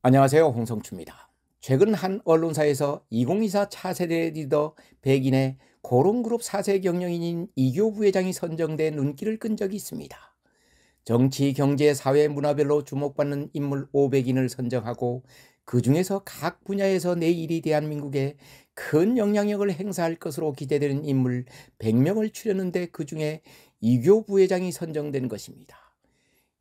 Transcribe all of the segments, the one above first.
안녕하세요, 홍성추입니다. 최근 한 언론사에서 2024 차세대 리더 100인의 고롱그룹 4세 경영인인 이교 부회장이 선정돼 눈길을 끈 적이 있습니다. 정치, 경제, 사회, 문화별로 주목받는 인물 500인을 선정하고 그 중에서 각 분야에서 내일이 대한민국에 큰 영향력을 행사할 것으로 기대되는 인물 100명을 추려는데 그 중에 이교 부회장이 선정된 것입니다.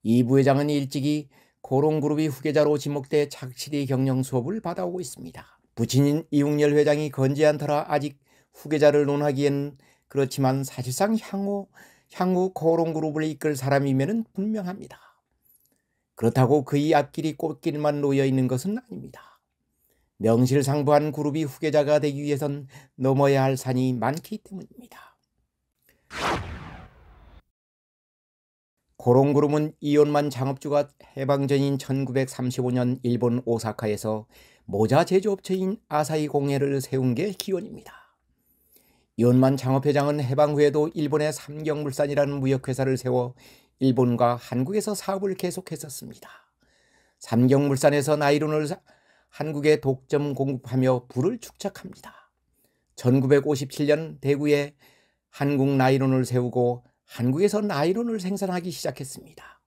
이 부회장은 일찍이 고롱그룹이 후계자로 지목돼 착실히 경영 수업을 받아오고 있습니다. 부친인 이웅열 회장이 건재한 터라 아직 후계자를 논하기엔 그렇지만 사실상 향후 고롱그룹을 이끌 사람이면 분명합니다. 그렇다고 그의 앞길이 꽃길만 놓여 있는 것은 아닙니다. 명실상부한 그룹이 후계자가 되기 위해선 넘어야 할 산이 많기 때문입니다. 고롱그룹은 이온만 창업주가 해방 전인 1935년 일본 오사카에서 모자 제조업체인 아사히 공예를 세운 게 기원입니다. 이온만 창업회장은 해방 후에도 일본의 삼경물산이라는 무역회사를 세워 일본과 한국에서 사업을 계속했었습니다. 삼경물산에서 나이론을 한국에 독점 공급하며 부를 축적합니다. 1957년 대구에 한국 나이론을 세우고 한국에서 나이론을 생산하기 시작했습니다.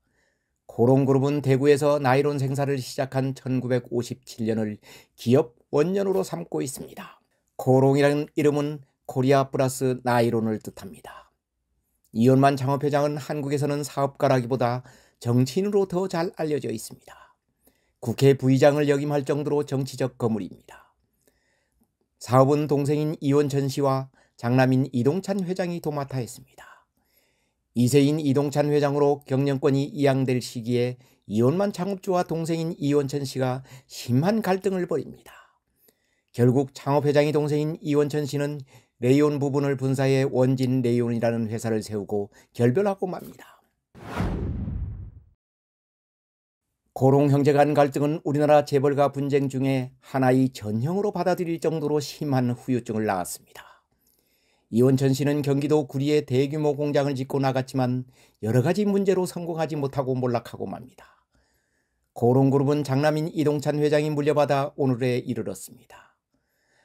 고롱그룹은 대구에서 나이론 생산을 시작한 1957년을 기업 원년으로 삼고 있습니다. 고롱이라는 이름은 코리아 플러스 나이론을 뜻합니다. 이온만 창업회장은 한국에서는 사업가라기보다 정치인으로 더 잘 알려져 있습니다. 국회 부의장을 역임할 정도로 정치적 거물입니다. 사업은 동생인 이원천 씨와 장남인 이동찬 회장이 도맡아 했습니다. 2세인 이동찬 회장으로 경영권이 이양될 시기에 이온만 창업주와 동생인 이원천 씨가 심한 갈등을 벌입니다. 결국 창업회장이 동생인 이원천 씨는 레이온 부분을 분사해 원진 레이온이라는 회사를 세우고 결별하고 맙니다. 고롱 형제 간 갈등은 우리나라 재벌가 분쟁 중에 하나의 전형으로 받아들일 정도로 심한 후유증을 낳았습니다. 이원천 씨는 경기도 구리에 대규모 공장을 짓고 나갔지만 여러 가지 문제로 성공하지 못하고 몰락하고 맙니다. 고롱그룹은 장남인 이동찬 회장이 물려받아 오늘에 이르렀습니다.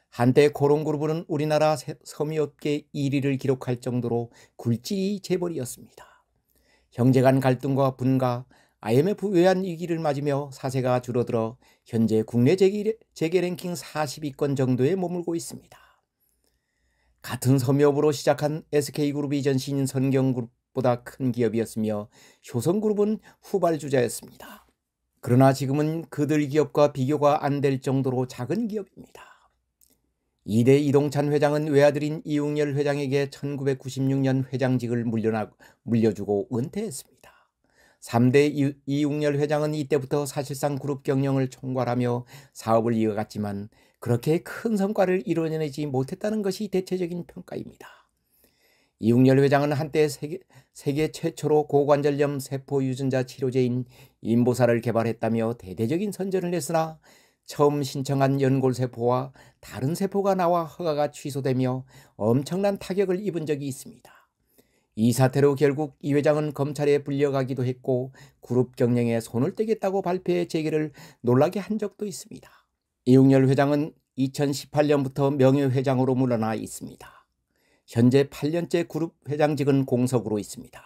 한때 고롱그룹은 우리나라 섬유업계 1위를 기록할 정도로 굴지의 재벌이었습니다. 형제간 갈등과 분가, IMF 외환 위기를 맞으며 사세가 줄어들어 현재 국내 재계 랭킹 40위권 정도에 머물고 있습니다. 같은 섬유업으로 시작한 SK그룹이 이전 신성경그룹보다 큰 기업이었으며 효성그룹은 후발주자였습니다. 그러나 지금은 그들 기업과 비교가 안 될 정도로 작은 기업입니다. 2대 이동찬 회장은 외아들인 이웅열 회장에게 1996년 회장직을 물려주고 은퇴했습니다. 3대 이웅열 회장은 이때부터 사실상 그룹 경영을 총괄하며 사업을 이어갔지만 그렇게 큰 성과를 이뤄내지 못했다는 것이 대체적인 평가입니다. 이웅열 회장은 한때 세계 최초로 고관절염 세포 유전자 치료제인 인보사를 개발했다며 대대적인 선전을 했으나 처음 신청한 연골세포와 다른 세포가 나와 허가가 취소되며 엄청난 타격을 입은 적이 있습니다. 이 사태로 결국 이 회장은 검찰에 불려가기도 했고 그룹 경영에 손을 떼겠다고 발표해 재계를 놀라게 한 적도 있습니다. 이웅열 회장은 2018년부터 명예회장으로 물러나 있습니다. 현재 8년째 그룹 회장직은 공석으로 있습니다.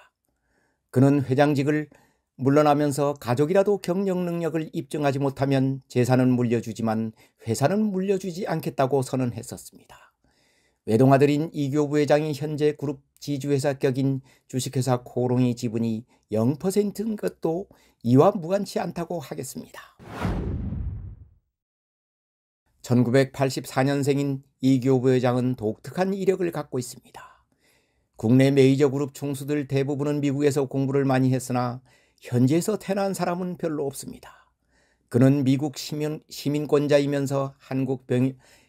그는 회장직을 물러나면서 가족이라도 경영 능력을 입증하지 못하면 재산은 물려주지만 회사는 물려주지 않겠다고 선언했었습니다. 외동아들인 이교 부회장이 현재 그룹 지주회사 격인 주식회사 고롱이 지분이 0%인 것도 이와 무관치 않다고 하겠습니다. 1984년생인 이교 부회장은 독특한 이력을 갖고 있습니다. 국내 메이저 그룹 총수들 대부분은 미국에서 공부를 많이 했으나 현지에서 태어난 사람은 별로 없습니다. 그는 미국 시민권자이면서 한국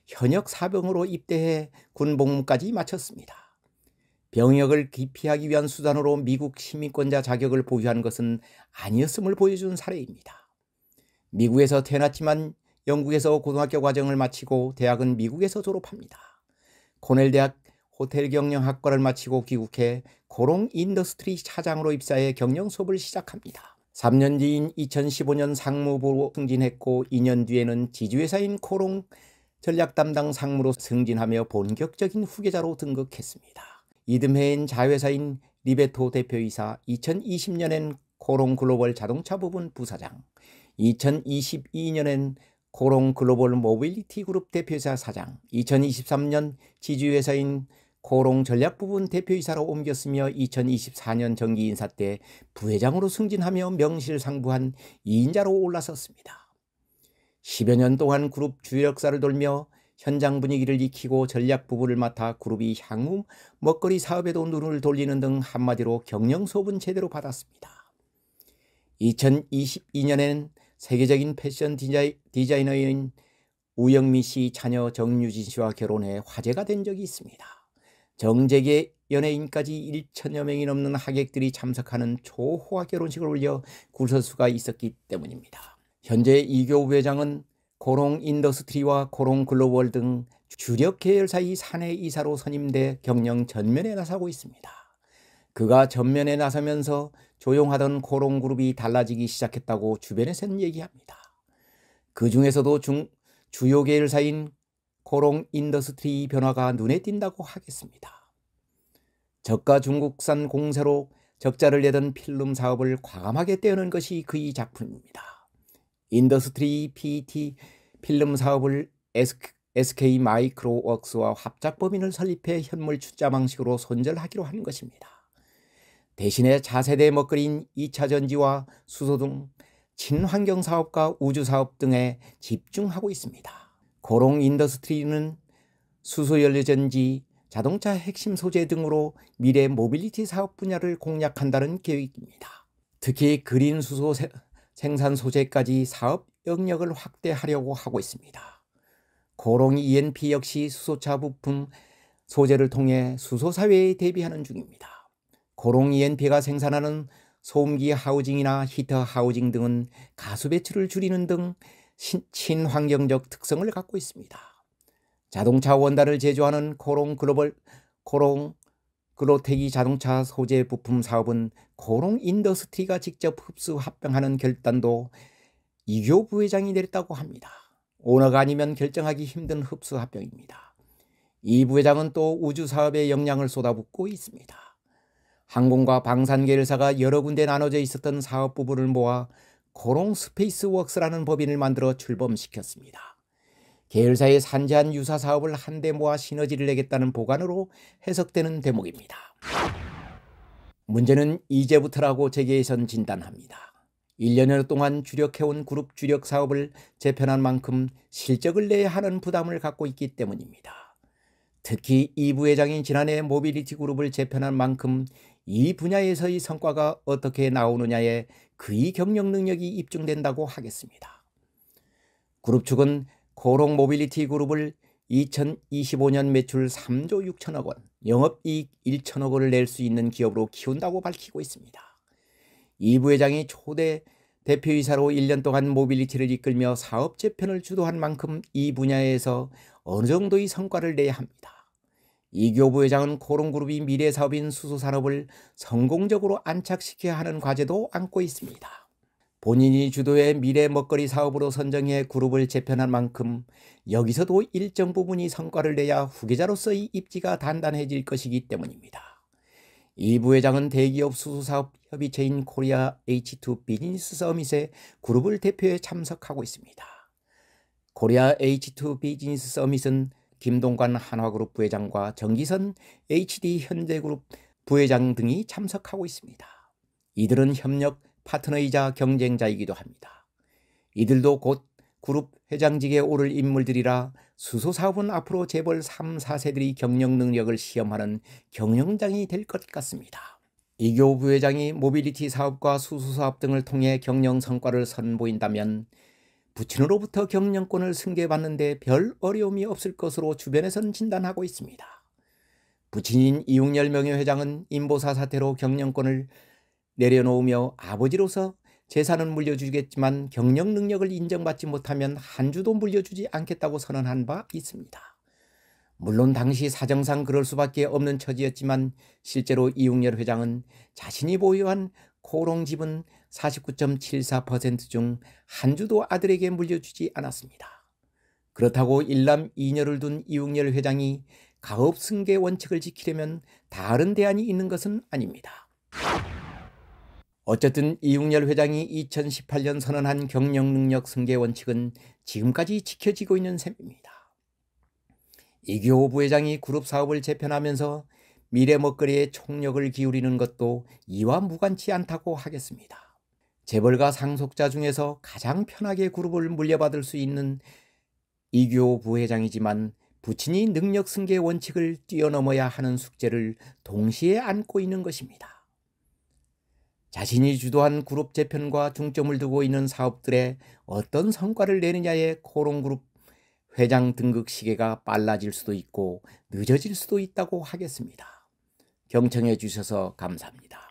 현역 사병으로 입대해 군복무까지 마쳤습니다. 병역을 기피하기 위한 수단으로 미국 시민권자 자격을 보유한 것은 아니었음을 보여준 사례입니다. 미국에서 태어났지만 영국에서 고등학교 과정을 마치고 대학은 미국에서 졸업합니다. 코넬 대학 호텔 경영학과를 마치고 귀국해 고롱 인더스트리 차장으로 입사해 경영 수업을 시작합니다. 3년 뒤인 2015년 상무부로 승진했고 2년 뒤에는 지주회사인 고롱 전략 담당 상무로 승진하며 본격적인 후계자로 등극했습니다. 이듬해인 자회사인 리베토 대표이사, 2020년엔 고롱 글로벌 자동차 부분 부사장, 2022년엔 고롱 글로벌 모빌리티 그룹 대표이사 사장, 2023년 지주회사인 고롱 전략 부분 대표이사로 옮겼으며 2024년 정기 인사 때 부회장으로 승진하며 명실상부한 2인자로 올라섰습니다. 10여 년 동안 그룹 주역사를 돌며 현장 분위기를 익히고 전략 부부를 맡아 그룹이 향후 먹거리 사업에도 눈을 돌리는 등 한마디로 경영 수업은 제대로 받았습니다. 2022년에는 세계적인 패션 디자이너인 우영미 씨 자녀 정유진 씨와 결혼해 화제가 된 적이 있습니다. 정재계 연예인까지 1천여 명이 넘는 하객들이 참석하는 초호화 결혼식을 올려 구설수가 있었기 때문입니다. 현재 이교 부회장은 고롱 인더스트리와 고롱 글로벌 등 주력 계열사의 사내 이사로 선임돼 경영 전면에 나서고 있습니다. 그가 전면에 나서면서 조용하던 고롱 그룹이 달라지기 시작했다고 주변에서는 얘기합니다. 그 중에서도 주요 계열사인 고롱 인더스트리 변화가 눈에 띈다고 하겠습니다. 저가 중국산 공세로 적자를 내던 필름 사업을 과감하게 떼어낸 것이 그의 작품입니다. 인더스트리 PET 필름 사업을 SK 마이크로웍스와 합작법인을 설립해 현물 출자 방식으로 손절하기로 한 것입니다. 대신에 차세대 먹거리인 2차 전지와 수소 등 친환경 사업과 우주 사업 등에 집중하고 있습니다. 고롱 인더스트리는 수소연료전지, 자동차 핵심 소재 등으로 미래 모빌리티 사업 분야를 공략한다는 계획입니다. 특히 그린 수소 생산 소재까지 사업 영역을 확대하려고 하고 있습니다. 고롱 ENP 역시 수소차 부품 소재를 통해 수소 사회에 대비하는 중입니다. 고롱 ENP가 생산하는 소음기 하우징이나 히터 하우징 등은 가수 배출을 줄이는 등 친환경적 특성을 갖고 있습니다. 자동차 원단을 제조하는 고롱 글로텍이 자동차 소재 부품 사업은 고롱 인더스트리가 직접 흡수 합병하는 결단도 이교 부회장이 내렸다고 합니다. 오너가 아니면 결정하기 힘든 흡수 합병입니다. 이 부회장은 또 우주 사업에 역량을 쏟아붓고 있습니다. 항공과 방산 계열사가 여러 군데 나눠져 있었던 사업 부분을 모아 고롱 스페이스웍스라는 법인을 만들어 출범시켰습니다. 계열사의 산재한 유사 사업을 한데 모아 시너지를 내겠다는 보관으로 해석되는 대목입니다. 문제는 이제부터라고 재계에선 진단합니다. 1년여 동안 주력해온 그룹 주력 사업을 재편한 만큼 실적을 내야 하는 부담을 갖고 있기 때문입니다. 특히 이 부회장이 지난해 모빌리티 그룹을 재편한 만큼 이 분야에서의 성과가 어떻게 나오느냐에 그의 경영 능력이 입증된다고 하겠습니다. 그룹 측은 고롱 모빌리티 그룹을 2025년 매출 3조 6천억 원, 영업이익 1천억 원을 낼 수 있는 기업으로 키운다고 밝히고 있습니다. 이 부회장이 초대 대표이사로 1년 동안 모빌리티를 이끌며 사업 재편을 주도한 만큼 이 분야에서 어느 정도의 성과를 내야 합니다. 이교 부회장은 고롱그룹이 미래 사업인 수소산업을 성공적으로 안착시켜야 하는 과제도 안고 있습니다. 본인이 주도해 미래 먹거리 사업으로 선정해 그룹을 재편한 만큼 여기서도 일정 부분이 성과를 내야 후계자로서의 입지가 단단해질 것이기 때문입니다. 이 부회장은 대기업 수소사업 협의체인 코리아 H2 비즈니스 서밋에 그룹을 대표해 참석하고 있습니다. 코리아 H2 비즈니스 서밋은 김동관 한화그룹 부회장과 정기선 HD 현대그룹 부회장 등이 참석하고 있습니다. 이들은 협력 파트너이자 경쟁자이기도 합니다. 이들도 곧 그룹 회장직에 오를 인물들이라 수소사업은 앞으로 재벌 3, 4세들이 경영 능력을 시험하는 경영장이 될 것 같습니다. 이교 부회장이 모빌리티 사업과 수소사업 등을 통해 경영 성과를 선보인다면 부친으로부터 경영권을 승계받는 데 별 어려움이 없을 것으로 주변에서는 진단하고 있습니다. 부친인 이웅열 명예회장은 인보사 사태로 경영권을 내려놓으며 아버지로서 재산은 물려주겠지만 경영 능력을 인정받지 못하면 한 주도 물려주지 않겠다고 선언한 바 있습니다. 물론 당시 사정상 그럴 수밖에 없는 처지였지만 실제로 이웅렬 회장은 자신이 보유한 코롱 지분 49.74% 중 한 주도 아들에게 물려주지 않았습니다. 그렇다고 일남 이녀를 둔 이웅렬 회장이 가업 승계 원칙을 지키려면 다른 대안이 있는 것은 아닙니다. 어쨌든 이웅렬 회장이 2018년 선언한 경영능력 승계 원칙은 지금까지 지켜지고 있는 셈입니다. 이규호 부회장이 그룹 사업을 재편하면서 미래 먹거리에 총력을 기울이는 것도 이와 무관치 않다고 하겠습니다. 재벌가 상속자 중에서 가장 편하게 그룹을 물려받을 수 있는 이규호 부회장이지만 부친이 능력 승계 원칙을 뛰어넘어야 하는 숙제를 동시에 안고 있는 것입니다. 자신이 주도한 그룹 재편과 중점을 두고 있는 사업들에 어떤 성과를 내느냐에 코롱그룹 회장 등극 시기가 빨라질 수도 있고 늦어질 수도 있다고 하겠습니다. 경청해 주셔서 감사합니다.